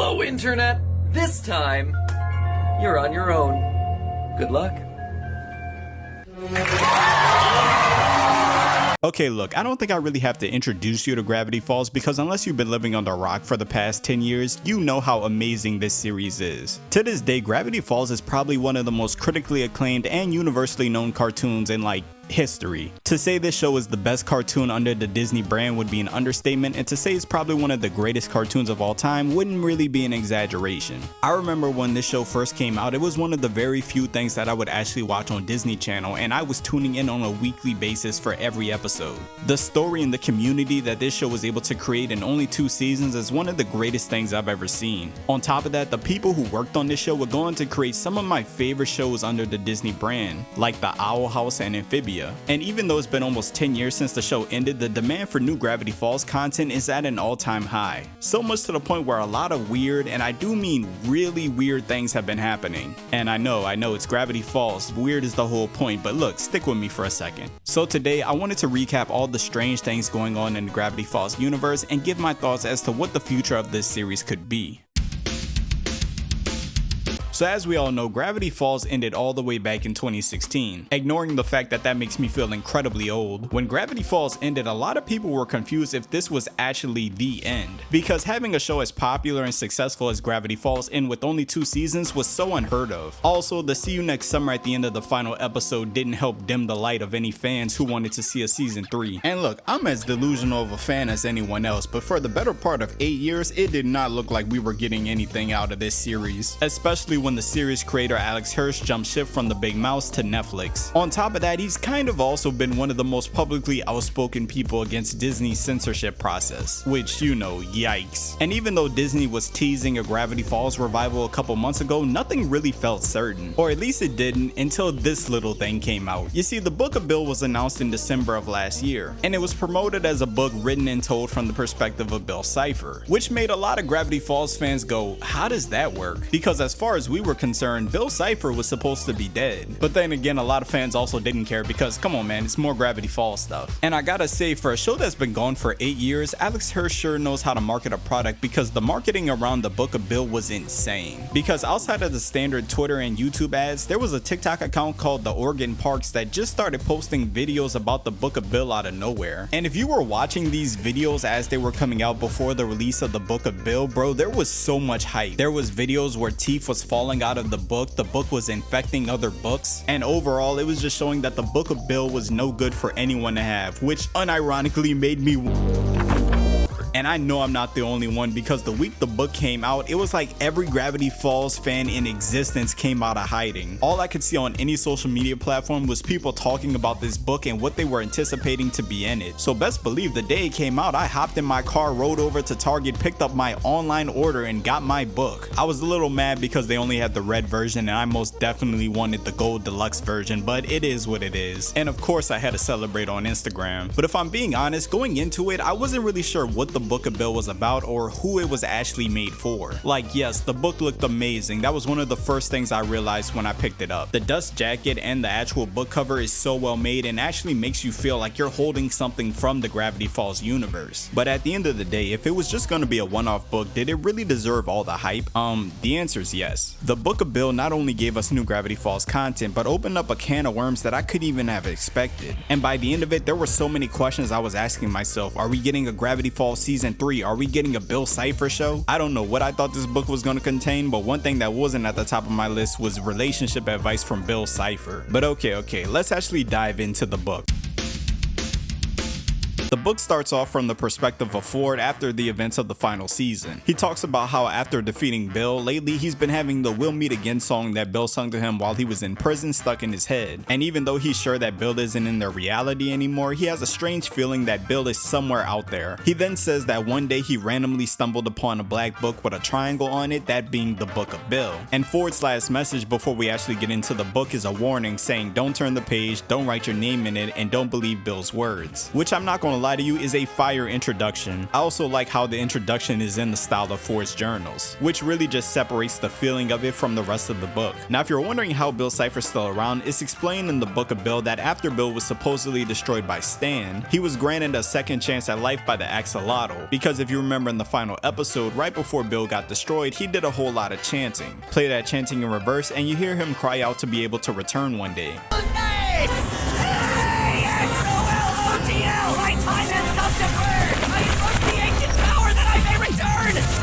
Hello, Internet! This time, you're on your own. Good luck. Okay, look, I don't think I really have to introduce you to Gravity Falls because unless you've been living under a rock for the past 10 years, you know how amazing this series is. To this day, Gravity Falls is probably one of the most critically acclaimed and universally known cartoons in history. To say this show is the best cartoon under the Disney brand would be an understatement, and to say it's probably one of the greatest cartoons of all time wouldn't really be an exaggeration. I remember when this show first came out, it was one of the very few things that I would actually watch on Disney Channel, and I was tuning in on a weekly basis for every episode. The story and the community that this show was able to create in only 2 seasons is one of the greatest things I've ever seen. On top of that, the people who worked on this show would go on to create some of my favorite shows under the Disney brand, like The Owl House and Amphibia. And even though it's been almost 10 years since the show ended, the demand for new Gravity Falls content is at an all-time high. So much to the point where a lot of weird, and I do mean really weird, things have been happening. And I know it's Gravity Falls, weird is the whole point, but look, stick with me for a second. So today, I wanted to recap all the strange things going on in the Gravity Falls universe and give my thoughts as to what the future of this series could be. So as we all know, Gravity Falls ended all the way back in 2016. Ignoring the fact that makes me feel incredibly old, when Gravity Falls ended, a lot of people were confused if this was actually the end. Because having a show as popular and successful as Gravity Falls end with only 2 seasons was so unheard of. Also, the see you next summer at the end of the final episode didn't help dim the light of any fans who wanted to see a season 3. And look, I'm as delusional of a fan as anyone else, but for the better part of 8 years, it did not look like we were getting anything out of this series. Especially when the series creator Alex Hirsch jumped ship from The Big Mouse to Netflix. On top of that, he's kind of also been one of the most publicly outspoken people against Disney's censorship process, which, you know, yikes. And even though Disney was teasing a Gravity Falls revival a couple months ago, nothing really felt certain. Or at least it didn't until this little thing came out. You see, the Book of Bill was announced in December of last year, and it was promoted as a book written and told from the perspective of Bill Cipher, which made a lot of Gravity Falls fans go, how does that work? Because as far as we were concerned, Bill Cipher was supposed to be dead. But then again, a lot of fans also didn't care because, come on man, it's more Gravity Falls stuff. And I gotta say, for a show that's been gone for 8 years, Alex Hirsch sure knows how to market a product, because the marketing around the Book of Bill was insane. Because outside of the standard Twitter and YouTube ads, there was a TikTok account called The Oregon Parks that just started posting videos about the Book of Bill out of nowhere. And if you were watching these videos as they were coming out before the release of the Book of Bill, bro, there was so much hype. There was videos where teeth was falling out of the book was infecting other books, and overall it was just showing that the Book of Bill was no good for anyone to have, which unironically made me. And I know I'm not the only one, because the week the book came out, it was like every Gravity Falls fan in existence came out of hiding. All I could see on any social media platform was people talking about this book and what they were anticipating to be in it. So best believe the day it came out, I hopped in my car, rode over to Target, picked up my online order, and got my book. I was a little mad because they only had the red version and I most definitely wanted the gold deluxe version, but it is what it is. And of course I had to celebrate on Instagram. But if I'm being honest, going into it, I wasn't really sure what the Book of Bill was about or who it was actually made for. Like, yes, the book looked amazing. That was one of the first things I realized when I picked it up. The dust jacket and the actual book cover is so well made and actually makes you feel like you're holding something from the Gravity Falls universe. But at the end of the day, if it was just going to be a one-off book, did it really deserve all the hype? The answer is yes. The Book of Bill not only gave us new Gravity Falls content, but opened up a can of worms that I couldn't even have expected. And by the end of it, there were so many questions I was asking myself. Are we getting a Gravity Falls season 3? Are we getting a Bill Cipher show? I don't know what I thought this book was going to contain, but one thing that wasn't at the top of my list was relationship advice from Bill Cipher. But okay, let's actually dive into the book. The book starts off from the perspective of Ford after the events of the final season. He talks about how after defeating Bill, lately he's been having the "We'll Meet Again" song that Bill sung to him while he was in prison stuck in his head. And even though he's sure that Bill isn't in their reality anymore, he has a strange feeling that Bill is somewhere out there. He then says that one day he randomly stumbled upon a black book with a triangle on it, that being the Book of Bill. And Ford's last message before we actually get into the book is a warning saying don't turn the page, don't write your name in it, and don't believe Bill's words. Which I'm not gonna gonna lie to you, is a fire introduction. I also like how the introduction is in the style of Forged Journals, which really just separates the feeling of it from the rest of the book. Now if you're wondering how Bill Cipher's still around, it's explained in the Book of Bill that after Bill was supposedly destroyed by Stan, he was granted a second chance at life by the Axolotl, because if you remember in the final episode, right before Bill got destroyed, he did a whole lot of chanting. Play that chanting in reverse and you hear him cry out to be able to return one day.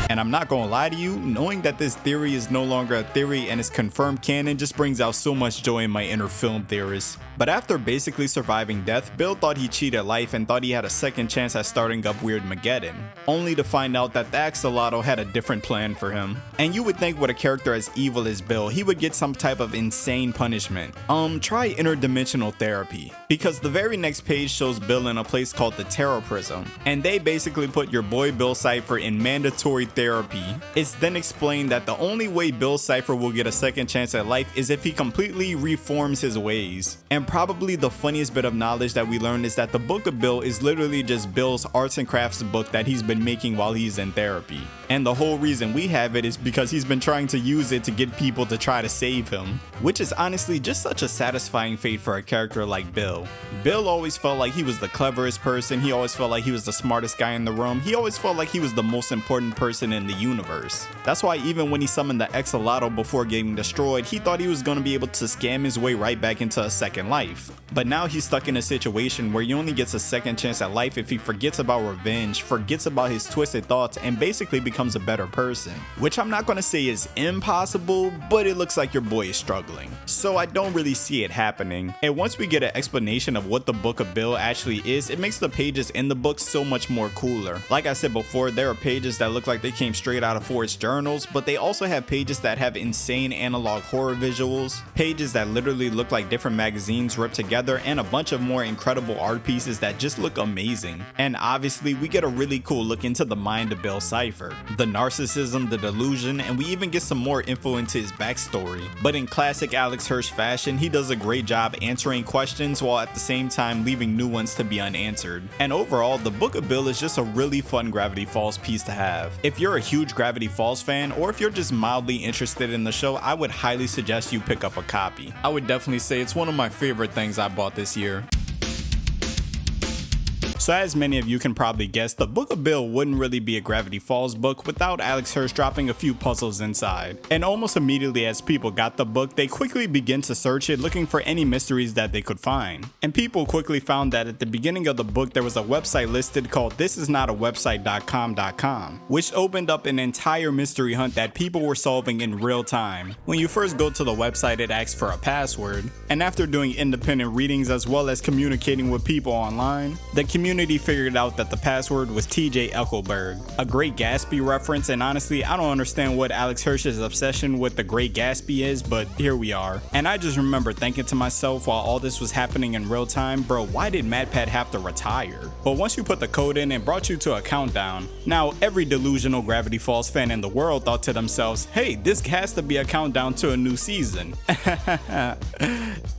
And I'm not gonna lie to you, knowing that this theory is no longer a theory and is confirmed canon just brings out so much joy in my inner film theorist. But after basically surviving death, Bill thought he cheated life and thought he had a second chance at starting up Weirdmageddon, only to find out that the Axolotl had a different plan for him. And you would think with a character as evil as Bill, he would get some type of insane punishment. Try interdimensional therapy, because the very next page shows Bill in a place called the Terror Prism, and they basically put your boy Bill Cipher in mandatory therapy. It's then explained that the only way Bill Cipher will get a second chance at life is if he completely reforms his ways. And probably the funniest bit of knowledge that we learned is that the Book of Bill is literally just Bill's arts and crafts book that he's been making while he's in therapy. And the whole reason we have it is because he's been trying to use it to get people to try to save him, which is honestly just such a satisfying fate for a character like Bill. Bill always felt like he was the cleverest person, he always felt like he was the smartest guy in the room, he always felt like he was the most important person in the universe. That's why even when he summoned the Axolotl before getting destroyed, he thought he was going to be able to scam his way right back into a second life. But now he's stuck in a situation where he only gets a second chance at life if he forgets about revenge, forgets about his twisted thoughts, and basically becomes a better person. Which I'm not going to say is impossible, but it looks like your boy is struggling. So I don't really see it happening. And once we get an explanation of what the Book of Bill actually is, it makes the pages in the book so much more cooler. Like I said before, there are pages that look like they came straight out of Forged Journals, but they also have pages that have insane analog horror visuals, pages that literally look like different magazines ripped together, and a bunch of more incredible art pieces that just look amazing. And obviously we get a really cool look into the mind of Bill Cipher, the narcissism, the delusion, and we even get some more info into his backstory. But in classic Alex Hirsch fashion, he does a great job answering questions while at the same time leaving new ones to be unanswered. And overall, the Book of Bill is just a really fun Gravity Falls piece to have. If you're a huge Gravity Falls fan, or if you're just mildly interested in the show, I would highly suggest you pick up a copy. I would definitely say it's one of my favorite things I bought this year. So as many of you can probably guess, the Book of Bill wouldn't really be a Gravity Falls book without Alex Hirsch dropping a few puzzles inside. And almost immediately as people got the book, they quickly began to search it looking for any mysteries that they could find. And people quickly found that at the beginning of the book there was a website listed called thisisnotawebsite.com, which opened up an entire mystery hunt that people were solving in real time. When you first go to the website, it asks for a password, and after doing independent readings as well as communicating with people online, the community figured out that the password was TJ Eckelberg, a Great Gatsby reference. And honestly, I don't understand what Alex Hirsch's obsession with the Great Gatsby is, but here we are. And I just remember thinking to myself while all this was happening in real time, bro, why did MatPat have to retire? But once you put the code in, it brought you to a countdown. Now every delusional Gravity Falls fan in the world thought to themselves, hey, this has to be a countdown to a new season.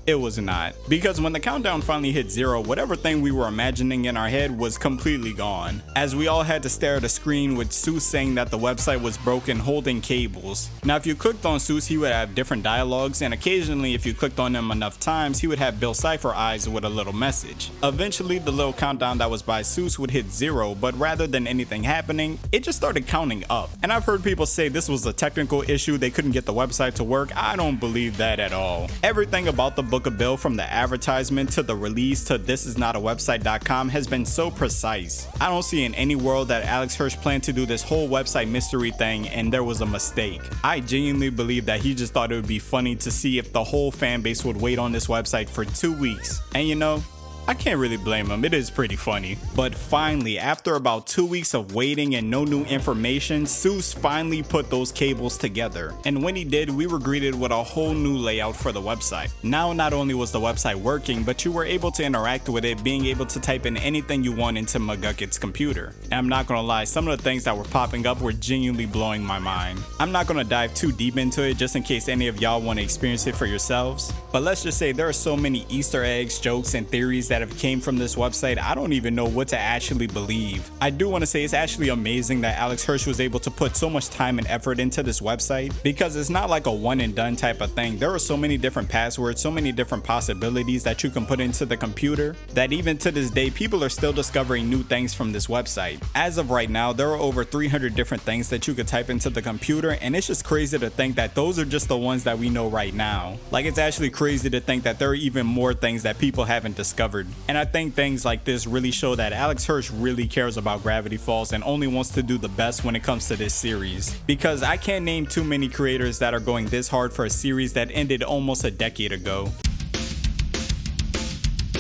It was not, because when the countdown finally hit 0, whatever thing we were imagining in our head was completely gone, as we all had to stare at a screen with Seuss saying that the website was broken holding cables. Now if you clicked on Seuss, he would have different dialogues, and occasionally if you clicked on him enough times, he would have Bill Cipher eyes with a little message. Eventually the little countdown that was by Seuss would hit 0, but rather than anything happening, it just started counting up. And I've heard people say this was a technical issue, they couldn't get the website to work. I don't believe that at all. Everything about the Book of Bill, from the advertisement to the release to thisisnotawebsite.com, has been so precise. I don't see in any world that Alex Hirsch planned to do this whole website mystery thing and there was a mistake. I genuinely believe that he just thought it would be funny to see if the whole fan base would wait on this website for 2 weeks. And you know, I can't really blame him, it is pretty funny. But finally, after about 2 weeks of waiting and no new information, Seuss finally put those cables together. And when he did, we were greeted with a whole new layout for the website. Now not only was the website working, but you were able to interact with it, being able to type in anything you want into McGucket's computer. And I'm not gonna lie, some of the things that were popping up were genuinely blowing my mind. I'm not gonna dive too deep into it just in case any of y'all want to experience it for yourselves. But let's just say there are so many Easter eggs, jokes, and theories that that have came from this website, I don't even know what to actually believe. I do want to say it's actually amazing that Alex Hirsch was able to put so much time and effort into this website, because it's not like a one and done type of thing. There are so many different passwords, so many different possibilities that you can put into the computer that even to this day people are still discovering new things from this website. As of right now, there are over 300 different things that you could type into the computer, and it's just crazy to think that those are just the ones that we know right now. Like, it's actually crazy to think that there are even more things that people haven't discovered. And I think things like this really show that Alex Hirsch really cares about Gravity Falls and only wants to do the best when it comes to this series, because I can't name too many creators that are going this hard for a series that ended almost a decade ago.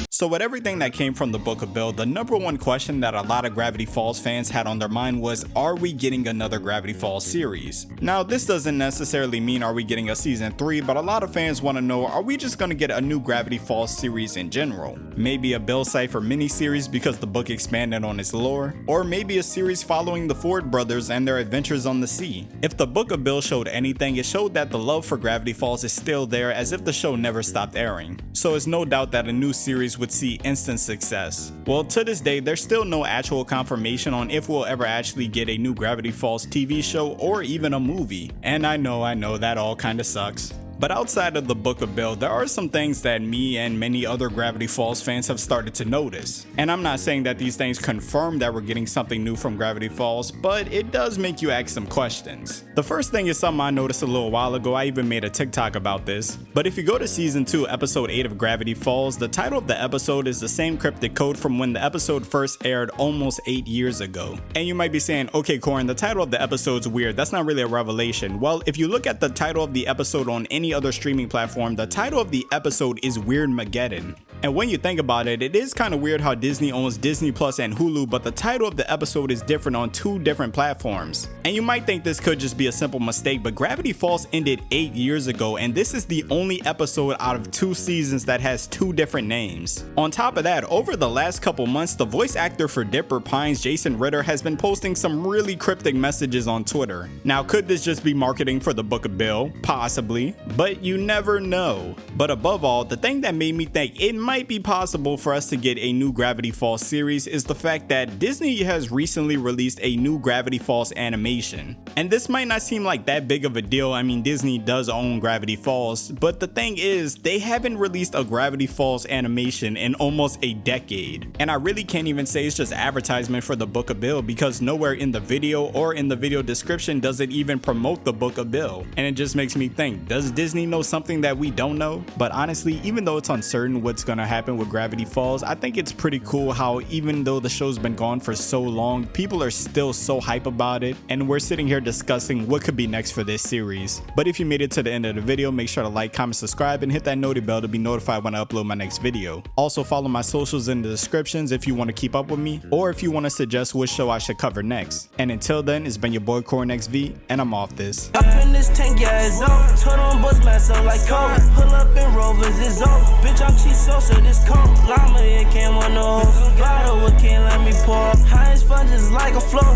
So with everything that came from the Book of Bill, the number one question that a lot of Gravity Falls fans had on their mind was, are we getting another Gravity Falls series? Now, this doesn't necessarily mean are we getting a season 3, but a lot of fans want to know, are we just going to get a new Gravity Falls series in general? Maybe a Bill Cipher miniseries because the book expanded on its lore, or maybe a series following the Ford brothers and their adventures on the sea. If the Book of Bill showed anything, it showed that the love for Gravity Falls is still there, as if the show never stopped airing. So it's no doubt that a new series would see instant success. Well, to this day, there's still no actual confirmation on if we'll ever actually get a new Gravity Falls TV show or even a movie. And I know that all kinda sucks. But outside of the Book of Bill, there are some things that me and many other Gravity Falls fans have started to notice. And I'm not saying that these things confirm that we're getting something new from Gravity Falls, but it does make you ask some questions. The first thing is something I noticed a little while ago. I even made a TikTok about this. But if you go to season 2, episode 8 of Gravity Falls, the title of the episode is the same cryptic code from when the episode first aired almost 8 years ago. And you might be saying, okay, Corin, the title of the episode's weird. That's not really a revelation. Well, if you look at the title of the episode on any other streaming platform, the title of the episode is Weirdmageddon. And when you think about it, it is kind of weird how Disney owns Disney Plus and Hulu, but the title of the episode is different on 2 different platforms. And you might think this could just be a simple mistake, but Gravity Falls ended 8 years ago, and this is the only episode out of 2 seasons that has 2 different names. On top of that, over the last couple months, the voice actor for Dipper Pines, Jason Ritter, has been posting some really cryptic messages on Twitter. Now, could this just be marketing for the Book of Bill? Possibly, but you never know. But above all, the thing that made me think it might be possible for us to get a new Gravity Falls series is the fact that Disney has recently released a new Gravity Falls animation. And this might not seem like that big of a deal. I mean, Disney does own Gravity Falls, but the thing is, they haven't released a Gravity Falls animation in almost a decade. And I really can't even say it's just advertisement for the Book of Bill, because nowhere in the video or in the video description does it even promote the Book of Bill. And it just makes me think, does Disney know something that we don't know? But honestly, even though it's uncertain what's gonna happen with Gravity Falls, I think it's pretty cool how even though the show's been gone for so long, people are still so hype about it, and we're sitting here discussing what could be next for this series. But if you made it to the end of the video, make sure to like, comment, subscribe, and hit that noti bell to be notified when I upload my next video. Also follow my socials in the descriptions if you want to keep up with me, or if you want to suggest which show I should cover next. And until then, it's been your boy CorinXV, and I'm off this. Up in this tank, yeah, it's on. Turn on bus mask up like cold. Pull up in Rovers, it's on. Bitch, I'm cheese sauce, so this cold. Llama, it can't want no hoes. Bottle, it can't let me pour. High as fun, just like a flow.